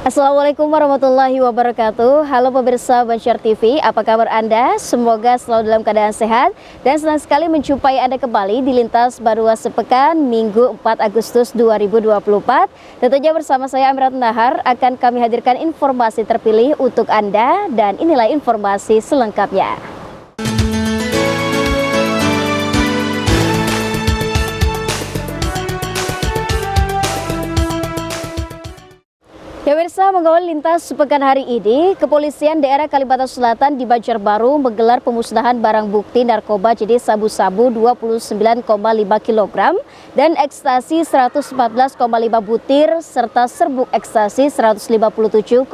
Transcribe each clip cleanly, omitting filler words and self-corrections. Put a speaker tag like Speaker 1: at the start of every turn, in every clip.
Speaker 1: Assalamualaikum warahmatullahi wabarakatuh. Halo pemirsa Banjar TV, apa kabar Anda? Semoga selalu dalam keadaan sehat dan senang sekali menjumpai Anda kembali di Lintas Barua Sepekan Minggu 4 Agustus 2024. Tentunya bersama saya Amirat Nahar akan kami hadirkan informasi terpilih untuk Anda dan inilah informasi selengkapnya. Pemirsa, mengawali lintas sepekan hari ini, Kepolisian Daerah Kalimantan Selatan di Banjarbaru menggelar pemusnahan barang bukti narkoba jenis sabu-sabu 29,5 kg dan ekstasi 114,5 butir serta serbuk ekstasi 157,84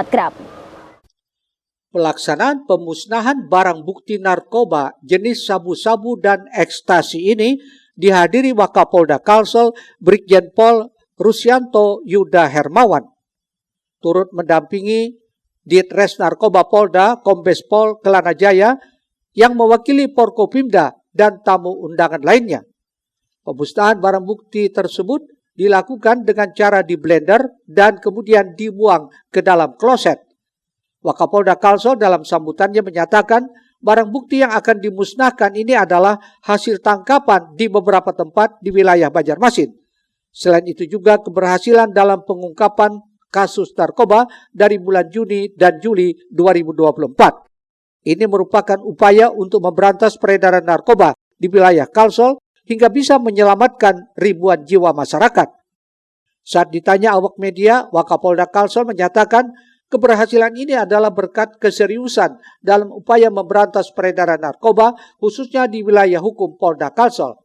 Speaker 1: gram.
Speaker 2: Pelaksanaan pemusnahan barang bukti narkoba jenis sabu-sabu dan ekstasi ini dihadiri Wakapolda Kalsel Brigjen Pol Rusyanto Yuda Hermawan, turut mendampingi Ditres Narkoba Polda Kombes Pol Kelana Jaya yang mewakili Forkopimda dan tamu undangan lainnya. Pemusnahan barang bukti tersebut dilakukan dengan cara di blender dan kemudian dibuang ke dalam kloset. Wakapolda Kalsel dalam sambutannya menyatakan barang bukti yang akan dimusnahkan ini adalah hasil tangkapan di beberapa tempat di wilayah Banjarmasin. Selain itu juga keberhasilan dalam pengungkapan kasus narkoba dari bulan Juni dan Juli 2024. Ini merupakan upaya untuk memberantas peredaran narkoba di wilayah Kalsel hingga bisa menyelamatkan ribuan jiwa masyarakat. Saat ditanya awak media, Wakapolda Kalsel menyatakan keberhasilan ini adalah berkat keseriusan dalam upaya memberantas peredaran narkoba khususnya di wilayah hukum Polda Kalsel.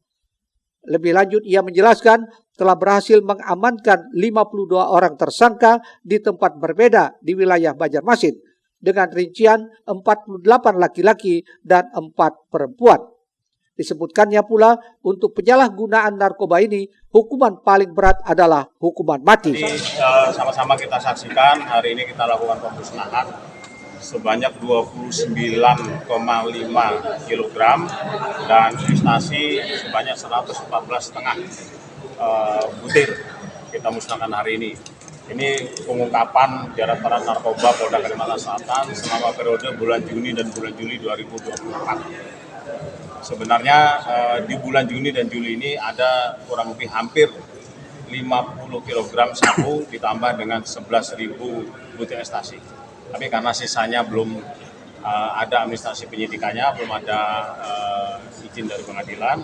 Speaker 2: Lebih lanjut ia menjelaskan telah berhasil mengamankan 52 orang tersangka di tempat berbeda di wilayah Banjarmasin dengan rincian 48 laki-laki dan 4 perempuan. Disebutkannya pula untuk penyalahgunaan narkoba ini hukuman paling berat adalah hukuman mati.
Speaker 3: Jadi sama-sama kita saksikan hari ini kita lakukan pemusnahan sebanyak 29,5 kg dan ekstasi sebanyak 114,5 butir kita musnahkan hari ini. Ini pengungkapan Direktorat Narkoba Polda Kalimantan Selatan selama periode bulan Juni dan bulan Juli 2024. Sebenarnya di bulan Juni dan Juli ini ada kurang lebih hampir 50 kg sabu ditambah dengan 11.000 butir ekstasi. Tapi karena sisanya belum ada administrasi penyidikannya, belum ada izin dari pengadilan,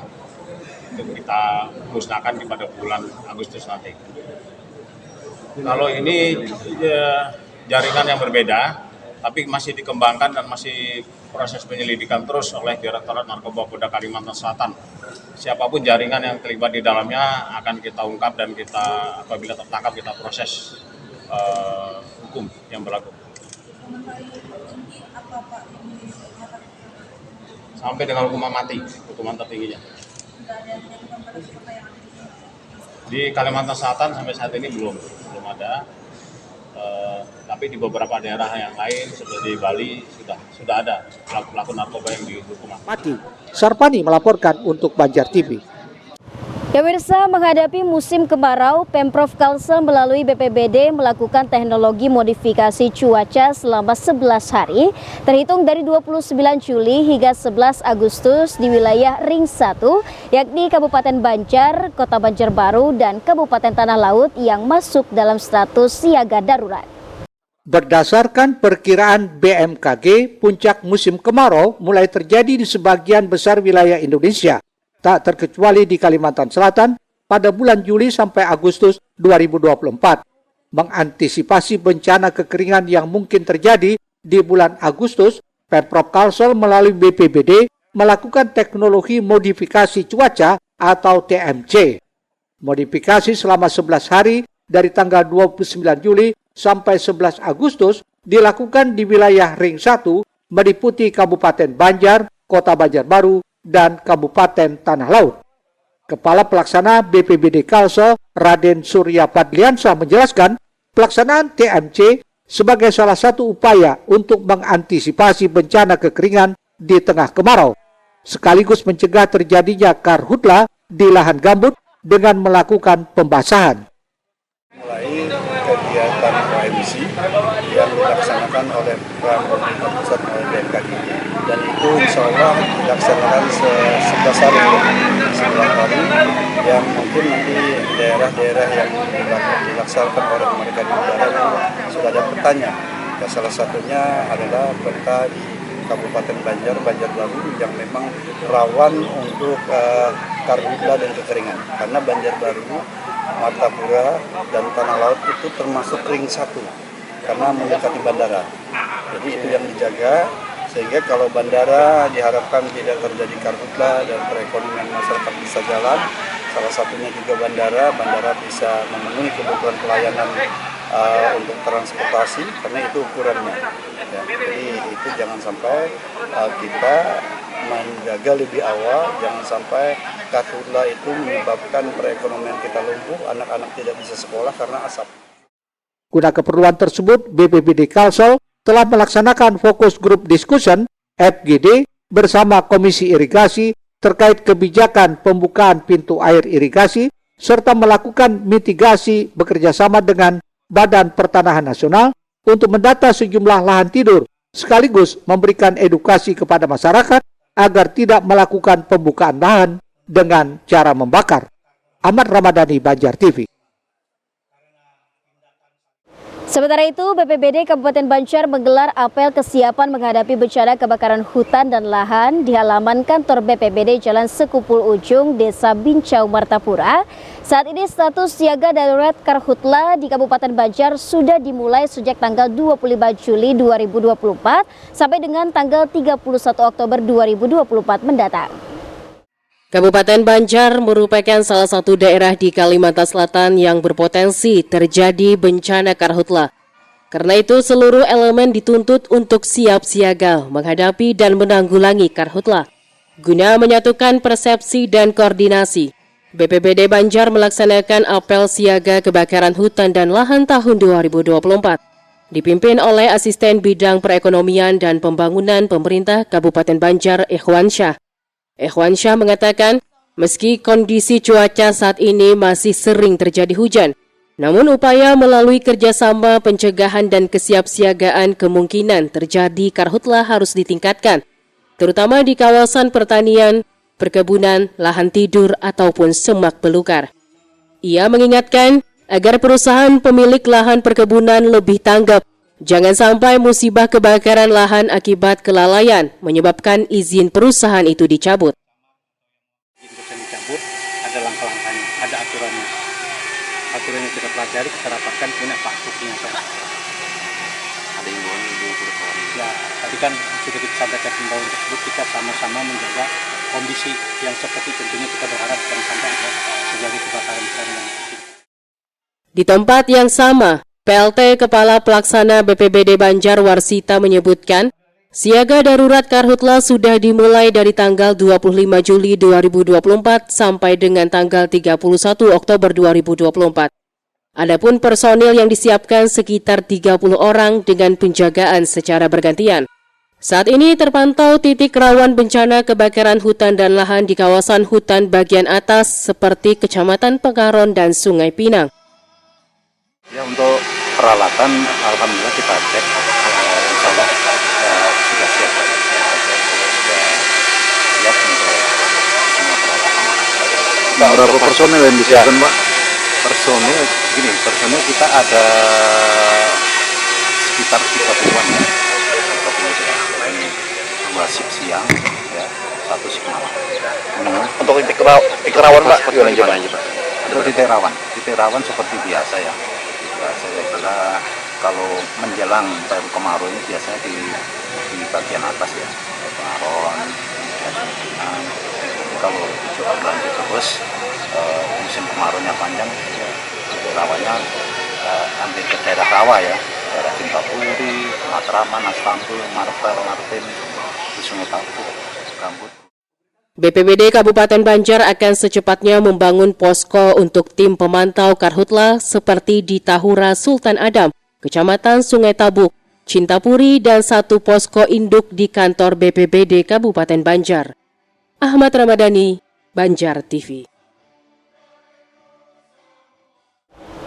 Speaker 3: untuk kita musnahkan di pada bulan Agustus nanti. Kalau ini jaringan yang berbeda, tapi masih dikembangkan dan masih proses penyelidikan terus oleh Direktorat Narkoba Polda Kalimantan Selatan. Siapapun jaringan yang terlibat di dalamnya akan kita ungkap dan kita apabila tertangkap kita proses hukum yang berlaku. Sampai dengan hukuman mati, hukuman tertingginya. Di Kalimantan Selatan sampai saat ini belum ada, tapi di beberapa daerah yang lain seperti Bali sudah ada pelaku narkoba yang dihukum
Speaker 2: mati. Sarpani melaporkan untuk Banjar TV.
Speaker 1: Pemirsa, menghadapi musim kemarau, Pemprov Kalsel melalui BPBD melakukan teknologi modifikasi cuaca selama 11 hari, terhitung dari 29 Juli hingga 11 Agustus di wilayah Ring 1, yakni Kabupaten Banjar, Kota Banjarbaru, dan Kabupaten Tanah Laut yang masuk dalam status siaga darurat.
Speaker 2: Berdasarkan perkiraan BMKG, puncak musim kemarau mulai terjadi di sebagian besar wilayah Indonesia, tak terkecuali di Kalimantan Selatan pada bulan Juli sampai Agustus 2024. Mengantisipasi bencana kekeringan yang mungkin terjadi di bulan Agustus, Pemprov Kalsel melalui BPBD melakukan teknologi modifikasi cuaca atau TMC. Modifikasi selama 11 hari dari tanggal 29 Juli sampai 11 Agustus dilakukan di wilayah Ring 1 meliputi Kabupaten Banjar, Kota Banjarbaru, dan Kabupaten Tanah Laut. Kepala Pelaksana BPBD Kalsel, Raden Surya Padliansa menjelaskan pelaksanaan TMC sebagai salah satu upaya untuk mengantisipasi bencana kekeringan di tengah kemarau, sekaligus mencegah terjadinya karhutla di lahan gambut dengan melakukan pembasahan.
Speaker 4: Mulai kegiatan koordinasi yang dilaksanakan oleh pemerintah pusat oleh BMKG, dan itu insya Allah dilaksanakan 11 hari yang mungkin nanti daerah-daerah yang dilaksanakan oleh mereka di udara yang sudah ada petanya. Ya, salah satunya adalah peta di Kabupaten Banjarbaru yang memang rawan untuk karhutla dan kekeringan, karena Banjarbaru, Martapura, dan Tanah Laut itu termasuk ring 1 karena mendekati bandara. Jadi itu yang dijaga, sehingga kalau bandara diharapkan tidak terjadi karhutla dan perekonomian masyarakat bisa jalan. Salah satunya juga bandara bisa memenuhi kebutuhan pelayanan untuk transportasi, karena itu ukurannya. Ya, jadi itu jangan sampai kita menjaga lebih awal, jangan sampai karhutla itu menyebabkan perekonomian kita lumpuh, anak-anak tidak bisa sekolah karena asap.
Speaker 2: Guna keperluan tersebut, BPBD Kalsel telah melaksanakan Focus Group Discussion (FGD) bersama Komisi Irigasi terkait kebijakan pembukaan pintu air irigasi serta melakukan mitigasi bekerjasama dengan Badan Pertanahan Nasional untuk mendata sejumlah lahan tidur, sekaligus memberikan edukasi kepada masyarakat agar tidak melakukan pembukaan lahan dengan cara membakar. Ahmad Ramadhani, Banjar TV.
Speaker 1: Sementara itu, BPBD Kabupaten Banjar menggelar apel kesiapan menghadapi bencana kebakaran hutan dan lahan di halaman kantor BPBD Jalan Sekupul Ujung, Desa Bincau, Martapura. Saat ini status siaga darurat karhutla di Kabupaten Banjar sudah dimulai sejak tanggal 25 Juli 2024 sampai dengan tanggal 31 Oktober 2024 mendatang.
Speaker 5: Kabupaten Banjar merupakan salah satu daerah di Kalimantan Selatan yang berpotensi terjadi bencana karhutla. Karena itu, seluruh elemen dituntut untuk siap siaga menghadapi dan menanggulangi karhutla. Guna menyatukan persepsi dan koordinasi, BPBD Banjar melaksanakan apel siaga kebakaran hutan dan lahan tahun 2024. Dipimpin oleh Asisten Bidang Perekonomian dan Pembangunan Pemerintah Kabupaten Banjar, Ikhwan Syah. Ikhwan Syah mengatakan, meski kondisi cuaca saat ini masih sering terjadi hujan, namun upaya melalui kerjasama pencegahan dan kesiapsiagaan kemungkinan terjadi karhutla harus ditingkatkan, terutama di kawasan pertanian, perkebunan, lahan tidur, ataupun semak belukar. Ia mengingatkan agar perusahaan pemilik lahan perkebunan lebih tanggap. Jangan sampai musibah kebakaran lahan akibat kelalaian menyebabkan izin perusahaan itu dicabut.
Speaker 6: Izin dicabut, ada langkah-langkahnya, ada aturannya. Aturannya kita pelajari, kita rapatkan, punya fakturnya. Ada himbauan ibu perusahaan. Ya, tadi kan sudah kita sampaikan himbauan tersebut, kita sama-sama menjaga kondisi yang seperti tentunya kita berharap jangan sampai ada terjadi kebakaran yang
Speaker 5: Di tempat yang sama, PLT Kepala Pelaksana BPBD Banjar Warsita menyebutkan, siaga darurat karhutla sudah dimulai dari tanggal 25 Juli 2024 sampai dengan tanggal 31 Oktober 2024. Adapun personil yang disiapkan sekitar 30 orang dengan penjagaan secara bergantian. Saat ini terpantau titik rawan bencana kebakaran hutan dan lahan di kawasan hutan bagian atas seperti Kecamatan Pengaron dan Sungai Pinang.
Speaker 6: Ya, untuk peralatan, alhamdulillah kita cek, insya Allah sudah siap. Siap untuk semua peralatan.
Speaker 4: Nah, berapa personel yang disiapkan, Pak?
Speaker 6: Personil kita ada sekitar 30-an ya. Ini 2 shift siang, ya, 1 shift malam.
Speaker 4: Untuk titik rawan, Pak? Gimana, Pak?
Speaker 6: Untuk titik rawan seperti biasa ya. Saya kira kalau menjelang tahun kemarau ini biasanya di bagian atas ya, Pengaron, kalau cukup lanjut terus musim kemaraunya panjang, ya, rawannya hampir ke daerah rawa ya, daerah Cintapuri, Matraman, Astambul, Martin, Sungai Tabu, Gambut.
Speaker 5: BPBD Kabupaten Banjar akan secepatnya membangun posko untuk tim pemantau karhutla seperti di Tahura Sultan Adam, Kecamatan Sungai Tabuk, Cintapuri, dan 1 posko induk di kantor BPBD Kabupaten Banjar. Ahmad Ramadhani, Banjar TV.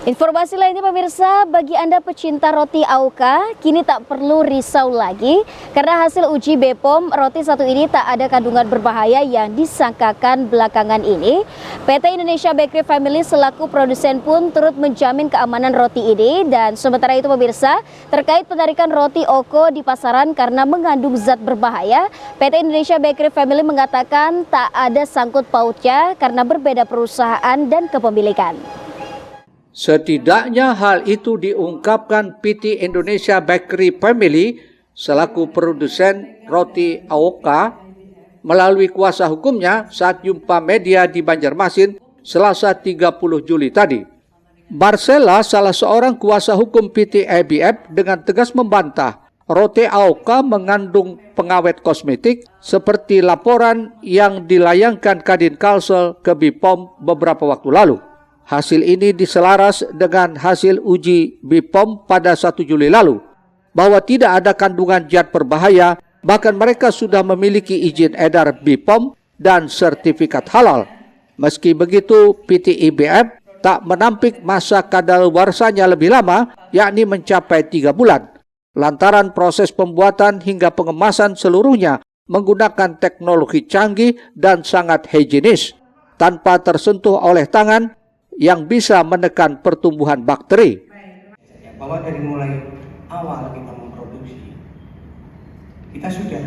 Speaker 1: Informasi lainnya pemirsa, bagi Anda pecinta roti AOKA, kini tak perlu risau lagi karena hasil uji BPOM roti satu ini tak ada kandungan berbahaya yang disangkakan belakangan ini. PT Indonesia Bakery Family selaku produsen pun turut menjamin keamanan roti ini, dan sementara itu pemirsa, terkait penarikan roti OKO di pasaran karena mengandung zat berbahaya, PT Indonesia Bakery Family mengatakan tak ada sangkut pautnya karena berbeda perusahaan dan kepemilikan.
Speaker 2: Setidaknya hal itu diungkapkan PT Indonesia Bakery Family selaku produsen roti AOKA melalui kuasa hukumnya saat jumpa media di Banjarmasin Selasa 30 Juli tadi. Marcella, salah seorang kuasa hukum PT IBF, dengan tegas membantah roti AOKA mengandung pengawet kosmetik seperti laporan yang dilayangkan Kadin Kalsel ke BPOM beberapa waktu lalu. Hasil ini diselaras dengan hasil uji BPOM pada 1 Juli lalu, bahwa tidak ada kandungan zat berbahaya, bahkan mereka sudah memiliki izin edar BPOM dan sertifikat halal. Meski begitu, PT IBF tak menampik masa kadaluarsanya lebih lama, yakni mencapai 3 bulan, lantaran proses pembuatan hingga pengemasan seluruhnya menggunakan teknologi canggih dan sangat higienis, tanpa tersentuh oleh tangan, yang bisa menekan pertumbuhan bakteri.
Speaker 7: Bahwa dari mulai awal kita memproduksi, kita sudah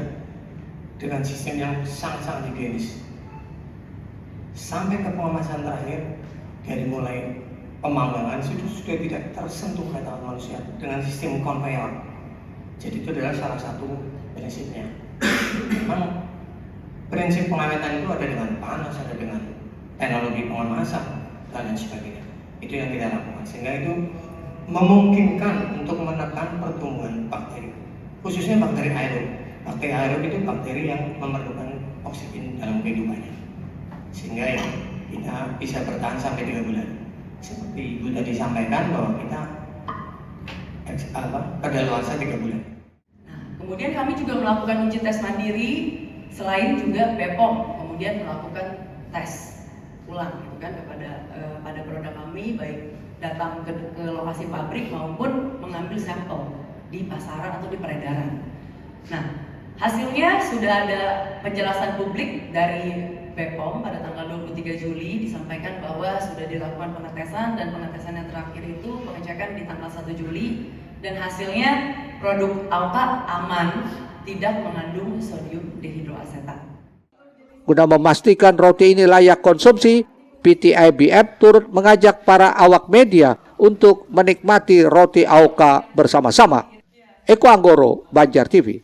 Speaker 7: dengan sistem yang sangat-sangat higienis. Sampai ke pengemasan terakhir, dari mulai pemanggangan sudah tidak tersentuh oleh tangan manusia dengan sistem konveyor. Jadi itu adalah salah satu prinsipnya. Memang prinsip pengawetan itu ada dengan panas, ada dengan teknologi pengemasan dan lain sebagainya. Itu yang kita lakukan, sehingga itu memungkinkan untuk menekan pertumbuhan bakteri, khususnya bakteri aerob. Bakteri aerob itu bakteri yang memerlukan oksigen dalam kehidupannya, sehingga ya kita bisa bertahan sampai 3 bulan. Seperti Ibu tadi sampaikan bahwa kita kadaluarsa 3 bulan.
Speaker 8: Nah, kemudian kami juga melakukan uji tes mandiri selain juga BPOM, kemudian melakukan tes ulang gitu kan pada produk kami, baik datang ke lokasi pabrik maupun mengambil sampel di pasaran atau di peredaran. Nah, hasilnya sudah ada penjelasan publik dari BPOM pada tanggal 23 Juli disampaikan bahwa sudah dilakukan pengetesan, dan pengetesan yang terakhir itu pengecekan di tanggal 1 Juli, dan hasilnya produk AOKA aman, tidak mengandung sodium dehidroasetat.
Speaker 2: Guna memastikan roti ini layak konsumsi, PT IBF turut mengajak para awak media untuk menikmati roti AOKA bersama-sama. Eko Anggoro, Banjar TV.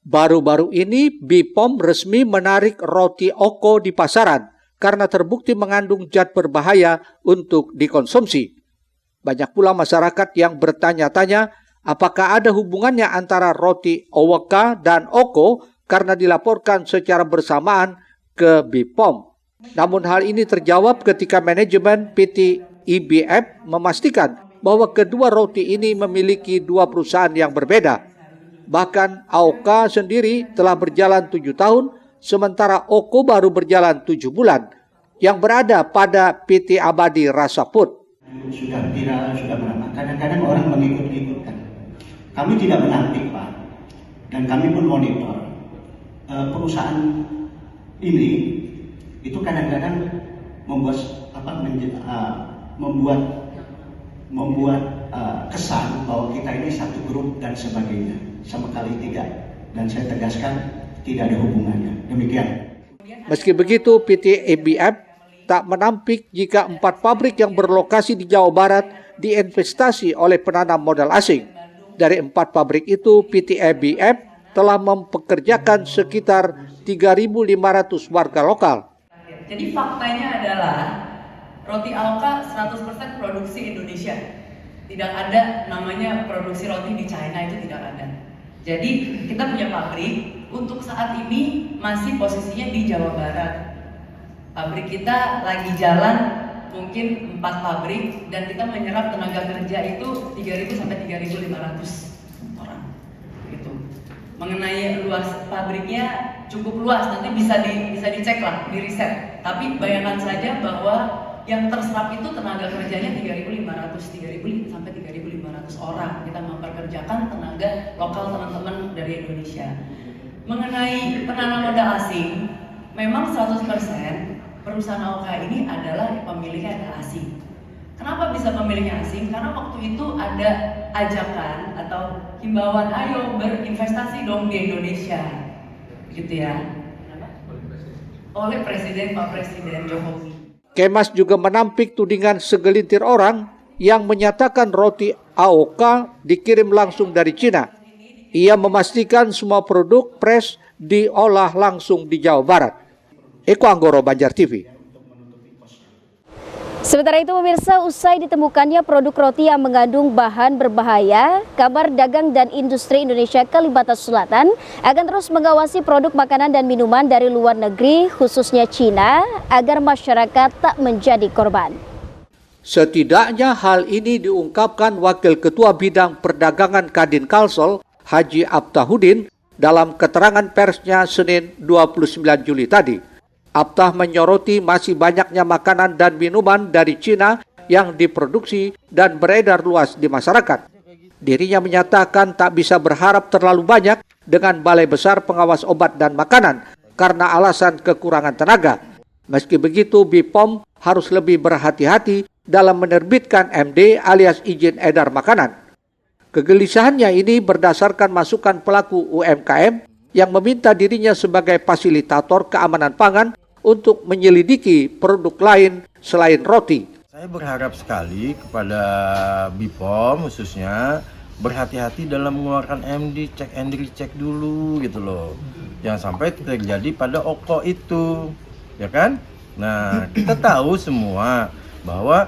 Speaker 2: Baru-baru ini BPOM resmi menarik roti OKO di pasaran karena terbukti mengandung zat berbahaya untuk dikonsumsi. Banyak pula masyarakat yang bertanya-tanya apakah ada hubungannya antara roti AOKA dan OKO karena dilaporkan secara bersamaan ke BPOM. Namun hal ini terjawab ketika manajemen PT IBF memastikan bahwa kedua roti ini memiliki 2 perusahaan yang berbeda. Bahkan AOKA sendiri telah berjalan 7 tahun, sementara OKO baru berjalan 7 bulan, yang berada pada PT Abadi Rasa Food.
Speaker 9: Sudah viral, sudah berapa? Kadang-kadang orang mengikut-ikutkan. Kami tidak menampik, Pak, dan kami pun monitor. Perusahaan ini itu kadang-kadang membuat kesan bahwa kita ini satu grup dan sebagainya. Sama kali tidak, dan saya tegaskan tidak ada hubungannya. Demikian.
Speaker 2: Meski begitu, PT IBF tak menampik jika 4 pabrik yang berlokasi di Jawa Barat diinvestasi oleh penanam modal asing. Dari 4 pabrik itu, PT IBF telah mempekerjakan sekitar 3.500 warga lokal.
Speaker 8: Jadi faktanya adalah roti AOKA 100% produksi Indonesia. Tidak ada namanya produksi roti di China, itu tidak ada. Jadi kita punya pabrik, untuk saat ini masih posisinya di Jawa Barat. Pabrik kita lagi jalan mungkin 4 pabrik, dan kita menyerap tenaga kerja itu 3.000 sampai 3.500 orang. Mengenai luas pabriknya cukup luas, nanti bisa dicek lah, di riset. Tapi bayangkan saja bahwa yang terserap itu tenaga kerjanya 3.500 sampai 3.500 orang. Kita memperkerjakan tenaga lokal teman-teman dari Indonesia. Mengenai penanam modal asing, memang 100% perusahaan AOK ini adalah pemiliknya adalah asing. Kenapa bisa pemiliknya asing? Karena waktu itu ada ajakan atau himbauan, ayo berinvestasi dong di Indonesia, gitu ya, oleh Pak Presiden Jokowi.
Speaker 2: Kemas juga menampik tudingan segelintir orang yang menyatakan roti AOK dikirim langsung dari Cina. Ia memastikan semua produk Pres diolah langsung di Jawa Barat. Eko Anggoro, Banjar TV.
Speaker 1: Sementara itu pemirsa, usai ditemukannya produk roti yang mengandung bahan berbahaya, Kamar Dagang dan Industri Indonesia Kalimantan Selatan akan terus mengawasi produk makanan dan minuman dari luar negeri, khususnya Cina, agar masyarakat tak menjadi korban.
Speaker 2: Setidaknya hal ini diungkapkan Wakil Ketua Bidang Perdagangan Kadin Kalsel, Haji Abtahudin, dalam keterangan persnya Senin 29 Juli tadi. Abtah menyoroti masih banyaknya makanan dan minuman dari Cina yang diproduksi dan beredar luas di masyarakat. Dirinya menyatakan tak bisa berharap terlalu banyak dengan Balai Besar Pengawas Obat dan Makanan karena alasan kekurangan tenaga. Meski begitu, BPOM harus lebih berhati-hati dalam menerbitkan MD alias izin edar makanan. Kegelisahannya ini berdasarkan masukan pelaku UMKM yang meminta dirinya sebagai fasilitator keamanan pangan untuk menyelidiki produk lain selain roti.
Speaker 10: Saya berharap sekali kepada BPOM khususnya berhati-hati dalam mengeluarkan MD, cek and recheck dulu gitu loh. Jangan sampai terjadi pada OKO itu, ya kan? Nah, kita tahu semua bahwa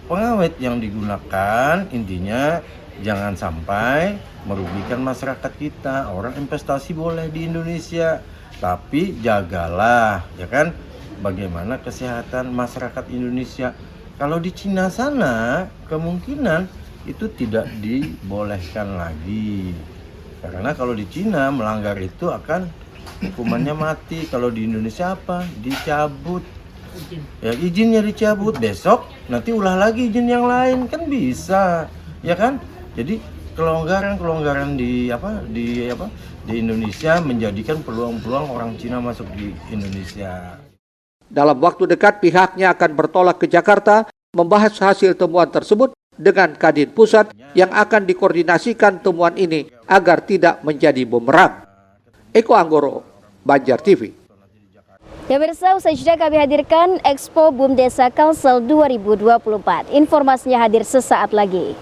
Speaker 10: pengawet yang digunakan intinya jangan sampai merugikan masyarakat kita. Orang investasi boleh di Indonesia, tapi jagalah, ya kan, bagaimana kesehatan masyarakat Indonesia. Kalau di Cina sana, kemungkinan itu tidak dibolehkan lagi. Karena kalau di Cina melanggar itu akan hukumannya mati. Kalau di Indonesia apa? Dicabut. Ya, izinnya dicabut, besok nanti ulah lagi izin yang lain, kan bisa, ya kan? Jadi kelonggaran di Indonesia menjadikan peluang-peluang orang Cina masuk di Indonesia.
Speaker 2: Dalam waktu dekat pihaknya akan bertolak ke Jakarta membahas hasil temuan tersebut dengan Kadin Pusat yang akan dikoordinasikan temuan ini agar tidak menjadi bumerang. Eko Anggoro, Banjar TV.
Speaker 1: Ya pemirsa, usai jeda kami hadirkan Expo BUMDesa Kalsel 2024. Informasinya hadir sesaat lagi.